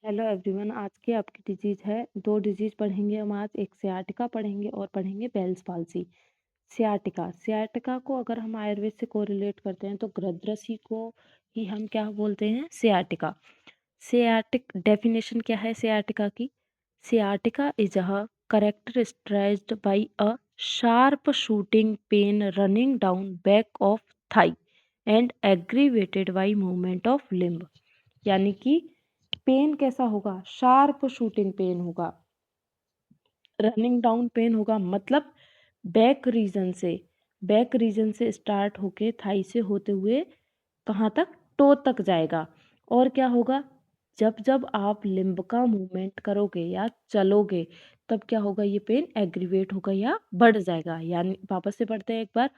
Hello everyone. आज की आपकी डिजीज है, दो डिजीज पढ़ेंगे हम आज। एक सियाटिका पढ़ेंगे और पढ़ेंगे बेल्स पाल्सी। सियाटिका सियाटिका को अगर हम आयुर्वेद से कोरिलेट करते हैं तो गृध्रसी को ही हम क्या बोलते हैं, सियाटिका। सियाटिक डेफिनेशन क्या है सियाटिका की? Sciatica is a characterized by a sharp shooting pain running down back of thigh and aggravated by movement of limb. यानी कि पेन कैसा होगा? शार्प शूटिंग पेन होगा, रनिंग डाउन पेन होगा, मतलब बैक रीजन से स्टार्ट होके थाई से होते हुए कहाँ तक? टो तक जाएगा। और क्या होगा? जब जब आप लिम्ब का मूवमेंट करोगे या चलोगे तब क्या होगा? ये पेन एग्रीवेट होगा या बढ़ जाएगा। यानी वापस से पढ़ते हैं एक बार।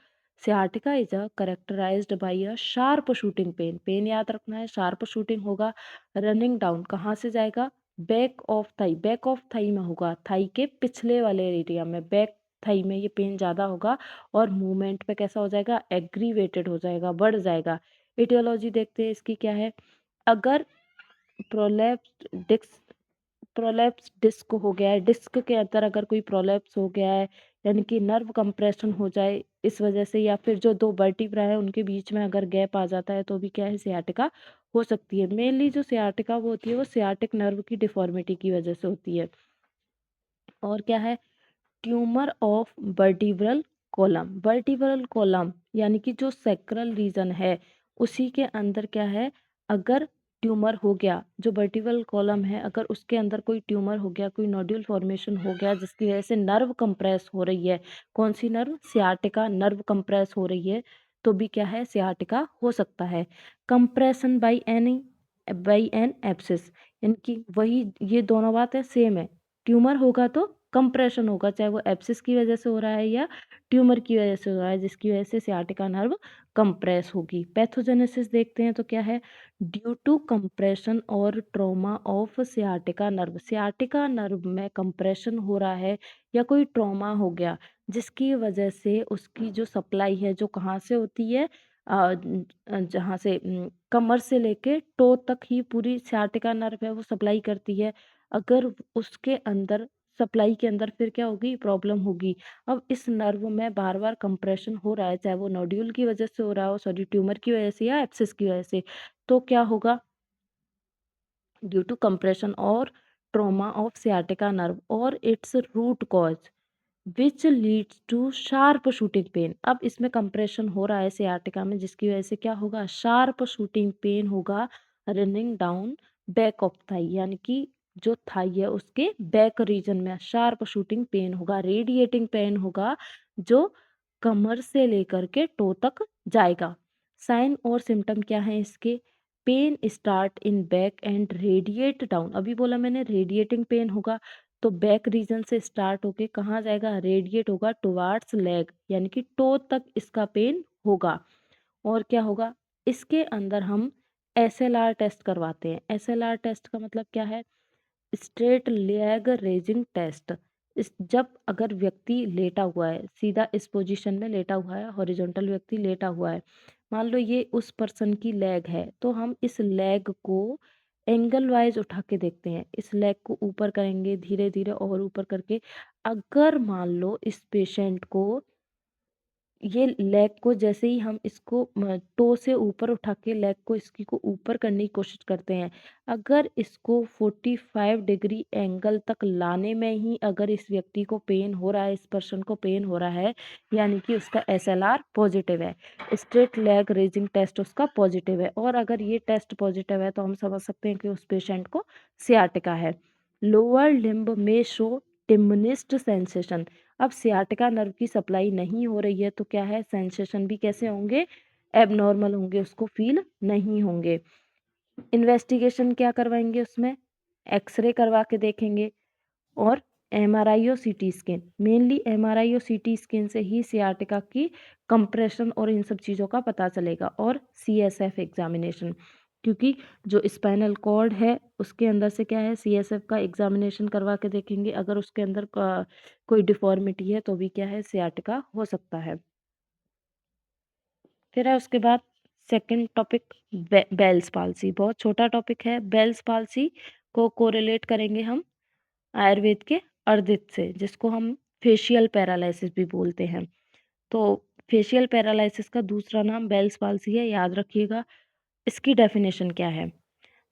Sciatica is a characterized by a sharp shooting pain. Pain याद रखना है, शार्प शूटिंग होगा। रनिंग डाउन कहाँ से जाएगा? Back of thigh. Back of thigh में होगा, थाई के पिछले वाले एरिया में, बैक थाई में ये पेन ज़्यादा होगा। और मूवमेंट पे कैसा हो जाएगा? एग्रीवेटेड हो जाएगा, बढ़ जाएगा। इटियोलॉजी देखते हैं इसकी क्या है। अगर प्रोलैप्स डिस्क प्रोलैप्स डिस्क हो गया है, डिस्क के अंदर अगर कोई प्रोलैप्स हो गया है, यानी कि नर्व कंप्रेशन हो जाए इस वजह से, या फिर जो दो वर्टिब्रा है उनके बीच में अगर गैप आ जाता है तो भी क्या है? सियाटिका हो सकती है। मेनली जो सियाटिका वो होती है वो सियाटिक नर्व की डिफॉर्मिटी की वजह से होती है। और क्या है? Tumour of vertebral column. Vertebral column यानी कि जो सैक्रल रीजन है उसी के अंदर क्या है? अगर ट्यूमर हो गया, जो वर्टिब्रल कॉलम है अगर उसके अंदर कोई ट्यूमर हो गया, कोई नोड्यूल फॉर्मेशन हो गया जिसकी वजह से नर्व कंप्रेस हो रही है, कौन सी नर्व? सियाटिका नर्व कंप्रेस हो रही है, तो भी क्या है? सियाटिका हो सकता है। कंप्रेशन बाई एन एब्सिस, यानी कि वही, ये दोनों बातें सेम है। ट्यूमर होगा तो कंप्रेशन होगा, चाहे वो एब्सिस की वजह से हो रहा है या ट्यूमर की वजह से हो रहा है, जिसकी वजह से सियाटिका नर्व कंप्रेस होगी। पैथोजेनेसिस देखते हैं तो क्या है? ड्यू टू कंप्रेशन और trauma of sciatica nerve. Sciatica nerve में कंप्रेशन हो रहा है या कोई ट्रॉमा हो गया जिसकी वजह से उसकी जो सप्लाई है, जो कहाँ से होती है? जहाँ से कमर से लेके टो तक ही पूरी सियाटिका नर्व है वो सप्लाई करती है। अगर उसके अंदर, सप्लाई के अंदर फिर क्या होगी? प्रॉब्लम होगी। अब इस नर्व में बार बार कंप्रेशन हो रहा है, चाहे वो नोड्यूल की वजह से हो रहा हो, सॉरी ट्यूमर की वजह से या एब्सिस की वजह से, तो क्या होगा? ड्यू टू कंप्रेशन और ट्रॉमा ऑफ सियाटिका नर्व और its root cause which leads to sharp shooting pain. अब इसमें कंप्रेशन हो रहा है सियाटिका में जिसकी वजह से क्या होगा? शार्प शूटिंग पेन होगा running down back of Thai, यानी कि जो थाई है उसके बैक रीजन में शार्प शूटिंग पेन होगा, रेडिएटिंग पेन होगा, जो कमर से लेकर के टो तक जाएगा। साइन और सिम्टम क्या है इसके? Pain start in back and radiate down. अभी बोला मैंने रेडिएटिंग पेन होगा, तो बैक रीजन से स्टार्ट होके कहाँ जाएगा? रेडिएट होगा टुवार्ड्स लेग, यानी कि टो तक इसका पेन होगा। और क्या होगा? इसके अंदर हम एसएलआर टेस्ट करवाते हैं। एसएलआर टेस्ट का मतलब क्या है? Straight leg raising test. इस जब अगर व्यक्ति लेटा हुआ है, सीधा इस पोजीशन में लेटा हुआ है, हॉरिजॉन्टल व्यक्ति लेटा हुआ है, मान लो ये उस पर्सन की लेग है, तो हम इस लेग को एंगल वाइज उठा के देखते हैं। इस लेग को ऊपर करेंगे धीरे धीरे और ऊपर करके, अगर मान लो इस पेशेंट को, ये लेग को जैसे ही हम इसको टो से ऊपर उठा के लेग को इसकी को ऊपर करने की कोशिश करते हैं, अगर इसको 45 डिग्री एंगल तक लाने में ही अगर इस व्यक्ति को पेन हो रहा है, इस पर्सन को पेन हो रहा है, यानी कि उसका एसएलआर पॉजिटिव है, स्ट्रेट लेग रेजिंग टेस्ट उसका पॉजिटिव है। और अगर ये टेस्ट पॉजिटिव है तो हम समझ सकते हैं कि उस पेशेंट को सियाटिका है। लोअर लिम्ब में शो डिमिनिश्ड सेंसेशन। अब सियाटिका नर्व की सप्लाई नहीं हो रही है तो क्या है? सेंसेशन भी कैसे होंगे? एबनॉर्मल होंगे, उसको फील नहीं होंगे। इन्वेस्टिगेशन क्या करवाएंगे उसमें? एक्सरे करवा के देखेंगे और एमआरआई और सीटी स्कैन। मेनली एमआरआई और सीटी स्कैन से ही सियाटिका की कंप्रेशन और इन सब चीज़ों का पता चलेगा। और सीएसएफ एग्जामिनेशन, क्योंकि जो स्पाइनल कॉर्ड है उसके अंदर से क्या है? सीएसएफ का एग्जामिनेशन करवा के देखेंगे, अगर उसके अंदर कोई डिफॉर्मिटी है तो भी क्या है? सियाटिका हो सकता है। फिर है उसके बाद सेकंड टॉपिक बेल्स पाल्सी। बहुत छोटा टॉपिक है बेल्स पाल्सी। को कोरिलेट करेंगे हम आयुर्वेद के अर्दित से, जिसको हम फेशियल पैरालिसिस भी बोलते हैं। तो फेशियल पैरालिसिस का दूसरा नाम बेल्स पाल्सी है, याद रखिएगा। इसकी डेफिनेशन क्या है?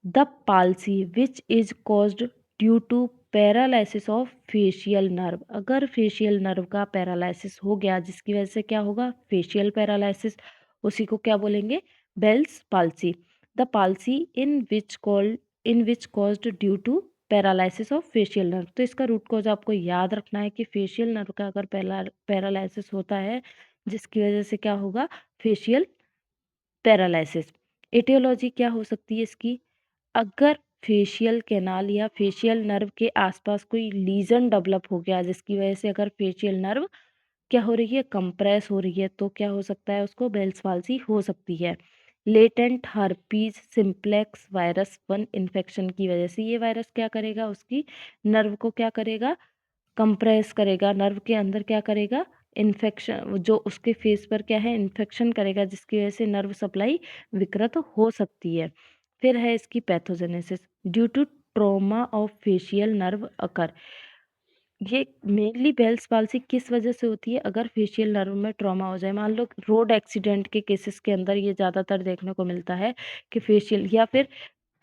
The palsy which is caused due to paralysis of facial nerve. अगर फेशियल नर्व का पैरालिसिस हो गया, जिसकी वजह से क्या होगा? फेशियल पैरालिसिस, उसी को क्या बोलेंगे? Bell's palsy. The palsy in which caused due to paralysis of facial nerve. तो इसका रूट कॉज आपको याद रखना है कि फेशियल नर्व का अगर पैरालिसिस होता है, जिसकी वजह से क्या होगा? Facial paralysis. एटियोलॉजी क्या हो सकती है इसकी? अगर फेशियल कैनाल या फेशियल नर्व के आसपास कोई लीजन डेवलप हो गया, जिसकी वजह से अगर फेशियल नर्व क्या हो रही है? कंप्रेस हो रही है, तो क्या हो सकता है? उसको बेल्स पाल्सी हो सकती है। Latent herpes simplex virus 1 infection की वजह से ये वायरस क्या करेगा? उसकी नर्व को क्या करेगा? कंप्रेस करेगा, नर्व के अंदर क्या करेगा? इन्फेक्शन, जो उसके फेस पर क्या है? इन्फेक्शन करेगा, जिसकी वजह से नर्व सप्लाई विकृत हो सकती है। फिर है इसकी pathogenesis due to trauma of facial nerve occur. ये मेनली बेल्स पाल्सी किस वजह से होती है? अगर फेशियल नर्व में ट्रॉमा हो जाए, मान लो रोड एक्सीडेंट के केसेस के अंदर ये ज़्यादातर देखने को मिलता है कि फेशियल, या फिर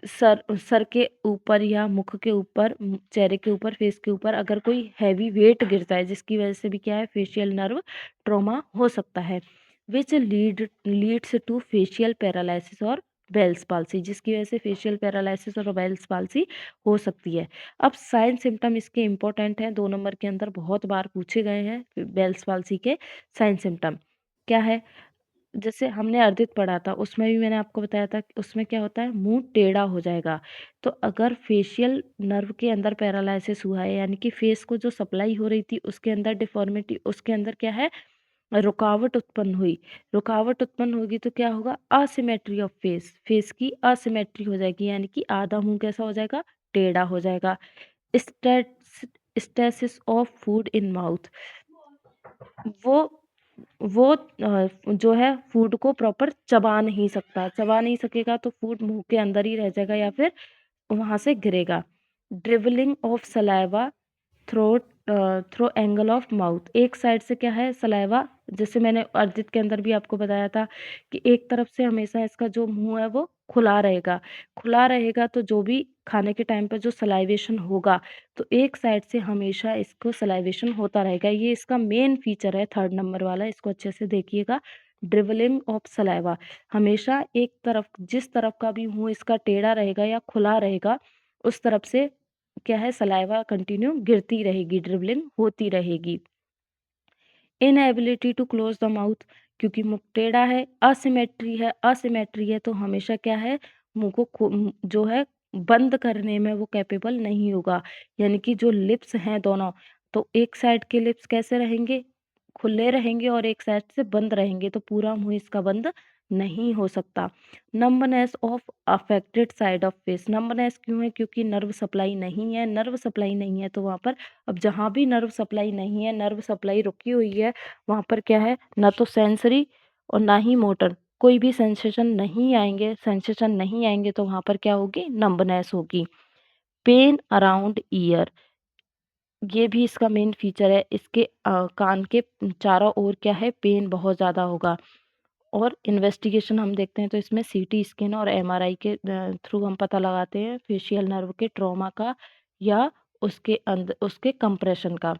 सर सर के ऊपर या मुख के ऊपर, चेहरे के ऊपर, फेस के ऊपर अगर कोई हैवी वेट गिरता है, जिसकी वजह से भी क्या है? फेशियल नर्व ट्रॉमा हो सकता है। Which leads to facial paralysis और बेल्स पाल्सी, जिसकी वजह से फेशियल पैरालिसिस और बेल्स पाल्सी हो सकती है। अब साइन सिम्टम इसके इम्पोर्टेंट हैं, 2 नंबर के अंदर बहुत बार पूछे गए हैं बेल्स पाल्सी के साइन सिम्टम। क्या है? जैसे हमने अर्दित पढ़ा था, उसमें भी मैंने आपको बताया था कि उसमें क्या होता है? मुंह टेढ़ा हो जाएगा। तो अगर फेशियल नर्व के अंदर पैरालिसिस हुआ है, यानी कि फेस को जो सप्लाई हो रही थी उसके अंदर डिफॉर्मिटी, उसके अंदर क्या है? रुकावट उत्पन्न हुई। रुकावट उत्पन्न होगी तो क्या होगा? असिमेट्री ऑफ फेस, फेस की असिमेट्री हो जाएगी, यानी कि आधा मुंह कैसा हो जाएगा? टेढ़ा हो जाएगा। Stasis of food in mouth, वो जो है फूड को प्रॉपर चबा नहीं सकता, चबा नहीं सकेगा तो फूड मुंह के अंदर ही रह जाएगा या फिर वहां से गिरेगा। Dribbling of saliva throat through angle of mouth, एक साइड से क्या है? सलाइवा, जैसे मैंने अर्जित के अंदर भी आपको बताया था कि एक तरफ से हमेशा इसका जो मुंह है वो खुला रहेगा। खुला रहेगा तो जो भी खाने के टाइम पर जो सलाइवेशन होगा, तो एक साइड से हमेशा इसको सलाइवेशन होता रहेगा। ये इसका मेन फीचर है, 3rd नंबर वाला, इसको अच्छे से देखिएगा। ड्रिवलिंग ऑफ सलाइवा, हमेशा एक तरफ, जिस तरफ का भी मुंह इसका टेढ़ा रहेगा या खुला रहेगा, उस तरफ से क्या है? सलाइवा कंटिन्यू गिरती रहेगी, ड्रिबलिंग होती रहेगी। Inability to close the mouth, क्योंकि मुख टेढ़ा है, असिमेट्री है, असिमेट्री है तो हमेशा क्या है? मुंह को जो है बंद करने में वो कैपेबल नहीं होगा। यानी कि जो लिप्स हैं दोनों, तो एक साइड के लिप्स कैसे रहेंगे? खुले रहेंगे और एक साइड से बंद रहेंगे, तो पूरा मुंह इसका बंद नहीं हो सकता। Numbness of affected side of face, numbness क्यों है? क्योंकि नर्व सप्लाई नहीं है, नर्व सप्लाई नहीं है तो वहाँ पर, अब जहाँ भी नर्व सप्लाई नहीं है, नर्व सप्लाई रुकी हुई है, वहाँ पर क्या है? ना तो सेंसरी और ना ही मोटर, कोई भी सेंसेशन नहीं आएंगे, सेंसेशन नहीं आएंगे तो वहाँ पर क्या होगी? नंबनेस होगी। पेन अराउंड ईयर, ये भी इसका मेन फीचर है। इसके कान के चारों ओर क्या है? पेन बहुत ज़्यादा होगा। और इन्वेस्टिगेशन हम देखते हैं तो इसमें सीटी स्कैन और एमआरआई के थ्रू हम पता लगाते हैं फेशियल नर्व के ट्रॉमा का या उसके अंदर उसके कंप्रेशन का।